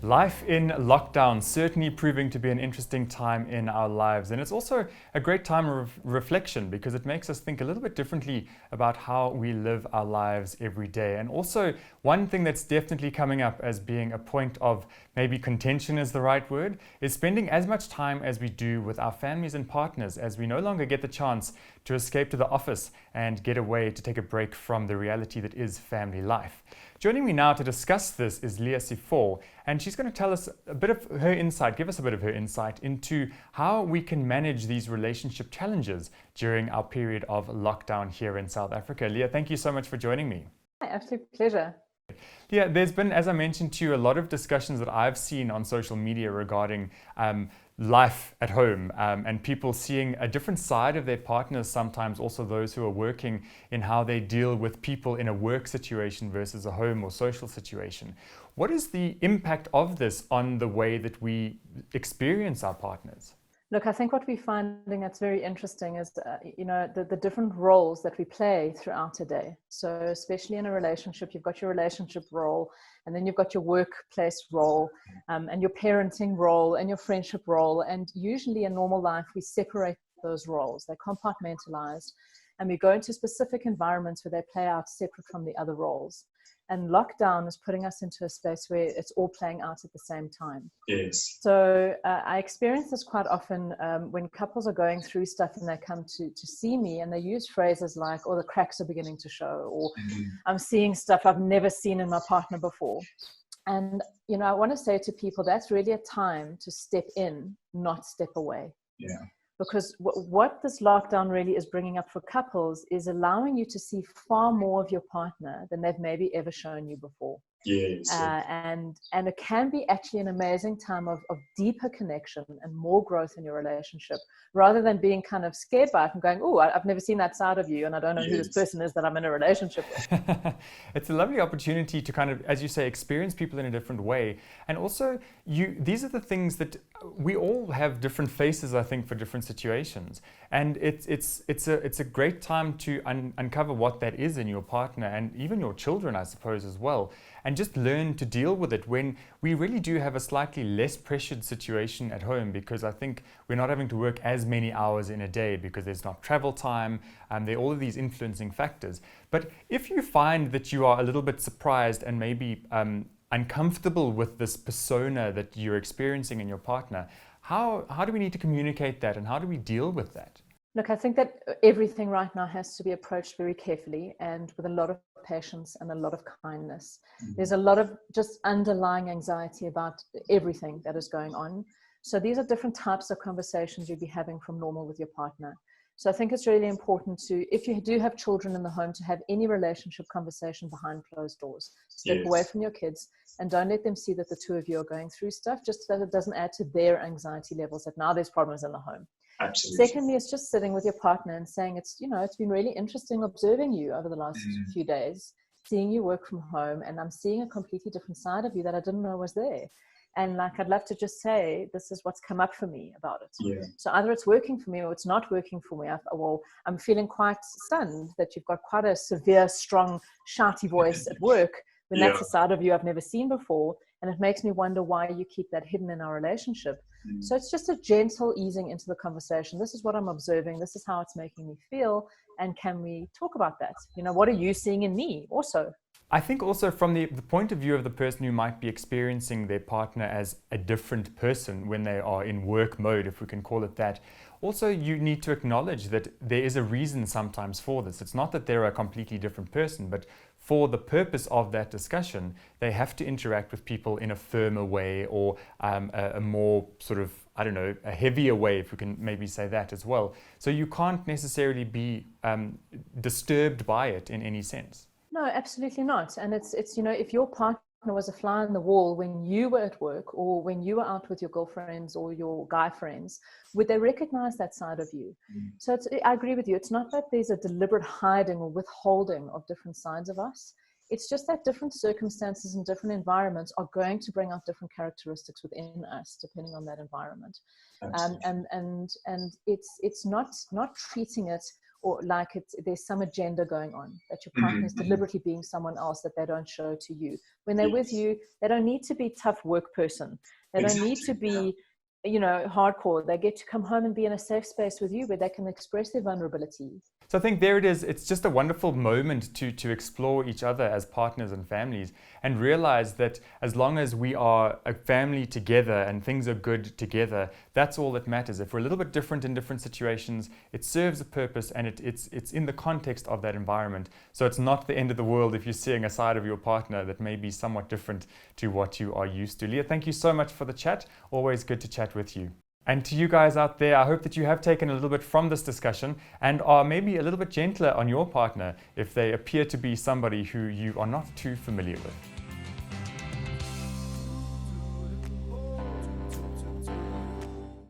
Life in lockdown certainly proving to be an interesting time in our lives. And it's also a great time of reflection because it makes us think a little bit differently about how we live our lives every day. And also, one thing that's definitely coming up as being a point of maybe contention is the right word, is spending as much time as we do with our families and partners as we no longer get the chance to escape to the office and get away to take a break from the reality that is family life. Joining me now to discuss this is Leah Sefor, and she's going to tell us a bit of her insight, give us a bit of her insight into how we can manage these relationship challenges during our period of lockdown here in South Africa. Leah, thank you so much for joining me. My absolute pleasure. Yeah, there's been, as I mentioned to you, a lot of discussions that I've seen on social media regarding life at home and people seeing a different side of their partners, sometimes also those who are working, in how they deal with people in a work situation versus a home or social situation. What is the impact of this on the way that we experience our partners? Look, I think what we're finding that's very interesting is, the different roles that we play throughout a day. So especially in a relationship, you've got your relationship role, and then you've got your workplace role, and your parenting role, and your friendship role. And usually in normal life, we separate those roles. They're compartmentalized, and we go into specific environments where they play out separate from the other roles. And lockdown is putting us into a space where it's all playing out at the same time. Yes. So I experience this quite often when couples are going through stuff and they come to see me, and they use phrases like, "Oh, the cracks are beginning to show," or "I'm seeing stuff I've never seen in my partner before." And, I want to say to people, that's really a time to step in, not step away. Yeah. Because what this lockdown really is bringing up for couples is allowing you to see far more of your partner than they've maybe ever shown you before. Yes. And it can be actually an amazing time of deeper connection and more growth in your relationship, rather than being kind of scared by it and going, "Oh, I've never seen that side of you, and I don't know who this person is that I'm in a relationship with." It's a lovely opportunity to kind of, as you say, experience people in a different way. And also, these are the things that we all have different faces, I think, for different situations. And it's a great time to uncover what that is in your partner and even your children, I suppose, as well. And just learn to deal with it when we really do have a slightly less pressured situation at home, because I think we're not having to work as many hours in a day because there's not travel time, and there are all of these influencing factors. But if you find that you are a little bit surprised and maybe uncomfortable with this persona that you're experiencing in your partner, how do we need to communicate that, and how do we deal with that? Look, I think that everything right now has to be approached very carefully and with a lot of patience and a lot of kindness. There's a lot of just underlying anxiety about everything that is going on. So these are different types of conversations you'd be having from normal with your partner. So I think it's really important to, if you do have children in the home, to have any relationship conversation behind closed doors. Step away from your kids and don't let them see that the two of you are going through stuff, just so that it doesn't add to their anxiety levels that now there's problems in the home. Absolutely. Secondly, it's just sitting with your partner and saying, it's been really interesting observing you over the last few days, seeing you work from home, and I'm seeing a completely different side of you that I didn't know was there. And I'd love to just say, this is what's come up for me about it. Yeah. So either it's working for me or it's not working for me. I'm feeling quite stunned that you've got quite a severe, strong, shouty voice at work, when that's a side of you I've never seen before. And it makes me wonder why you keep that hidden in our relationship. So it's just a gentle easing into the conversation. This is what I'm observing. This is how it's making me feel. And can we talk about that? What are you seeing in me also? I think also from the point of view of the person who might be experiencing their partner as a different person when they are in work mode, if we can call it that, also you need to acknowledge that there is a reason sometimes for this. It's not that they're a completely different person, but for the purpose of that discussion, they have to interact with people in a firmer way, or a more sort of, a heavier way, if we can maybe say that as well. So you can't necessarily be disturbed by it in any sense. No, absolutely not. And it's if your partner was a fly on the wall when you were at work or when you were out with your girlfriends or your guy friends, would they recognize that side of you? So I agree with you. It's not that there's a deliberate hiding or withholding of different sides of us. It's just that different circumstances and different environments are going to bring out different characteristics within us, depending on that environment. And it's not treating it or like there's some agenda going on, that your partner is deliberately being someone else that they don't show to you. When they're with you, they don't need to be tough work person. They don't need to be, hardcore. They get to come home and be in a safe space with you where they can express their vulnerability. So I think there it is. It's just a wonderful moment to explore each other as partners and families, and realize that as long as we are a family together and things are good together, that's all that matters. If we're a little bit different in different situations, it serves a purpose, and it's in the context of that environment. So it's not the end of the world if you're seeing a side of your partner that may be somewhat different to what you are used to. Leah, thank you so much for the chat. Always good to chat with you. And to you guys out there, I hope that you have taken a little bit from this discussion and are maybe a little bit gentler on your partner if they appear to be somebody who you are not too familiar with.